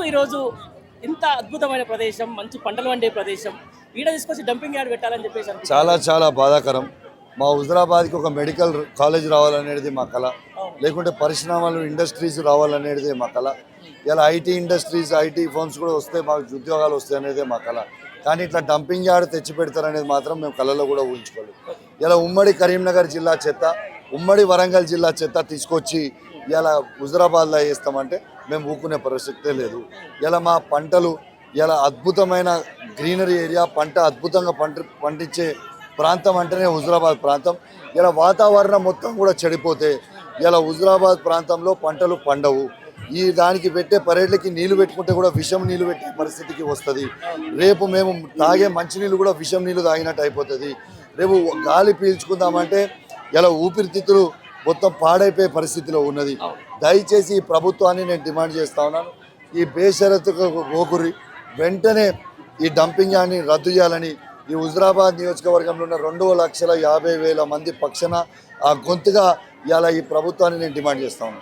ఈరోజు ఇంత అద్భుతమైన ప్రదేశం, మంచి పంటలు పండే ప్రదేశం ఈడ తీసుకొచ్చి డంపింగ్ యార్డ్ పెట్టాలని చెప్పేసి చాలా చాలా బాధాకరం. మా హుజరాబాద్కి ఒక మెడికల్ కాలేజ్ రావాలనేది మా కళ, లేకుంటే పరిశ్రమలు ఇండస్ట్రీస్ రావాలనేది మా కళ. ఇలా ఐటీ ఇండస్ట్రీస్ ఐటీ ఫర్మ్స్ కూడా వస్తే మాకు ఉద్యోగాలు వస్తాయి అనేది మా కళ. కానీ ఇట్లా డంపింగ్ యార్డ్ తెచ్చి పెడతారనేది మాత్రం మేము కళలో కూడా ఊహించుకోలేదు. ఇలా ఉమ్మడి కరీంనగర్ జిల్లా చెత్త, ఉమ్మడి వరంగల్ జిల్లా చెత్త తీసుకొచ్చి ఇలా హుజరాబాద్లో వేస్తామంటే మేము ఊకునే ప్రసక్తే లేదు. ఇలా మా పంటలు ఇలా అద్భుతమైన గ్రీనరీ ఏరియా, పంట అద్భుతంగా పండించే ప్రాంతం అంటేనే హుజరాబాద్ ప్రాంతం. ఇలా వాతావరణం మొత్తం కూడా చెడిపోతే ఇలా హుజరాబాద్ ప్రాంతంలో పంటలు పండవు. ఈ దానికి పెట్టే పరేడ్లకి నీళ్లు పెట్టుకుంటే కూడా విషం నీళ్లు పెట్టే పరిస్థితికి వస్తుంది. రేపు మేము తాగే మంచినీళ్ళు కూడా విషం నీళ్ళు తాగినట్టు అయిపోతుంది. రేపు గాలి పీల్చుకుందామంటే ఇలా ఊపిరితిత్తులు మొత్తం పాడైపోయే పరిస్థితిలో ఉన్నది. దయచేసి ఈ ప్రభుత్వాన్ని నేను డిమాండ్ చేస్తా ఉన్నాను, ఈ బేషరతుకు గోకురి వెంటనే ఈ డంపింగ్ యార్డ్ని రద్దు చేయాలని ఈ హుజరాబాద్ నియోజకవర్గంలో ఉన్న 2,50,000 మంది పక్షాన ఆ గొంతుగా ఇలా ఈ ప్రభుత్వాన్ని నేను డిమాండ్ చేస్తా ఉన్నాను.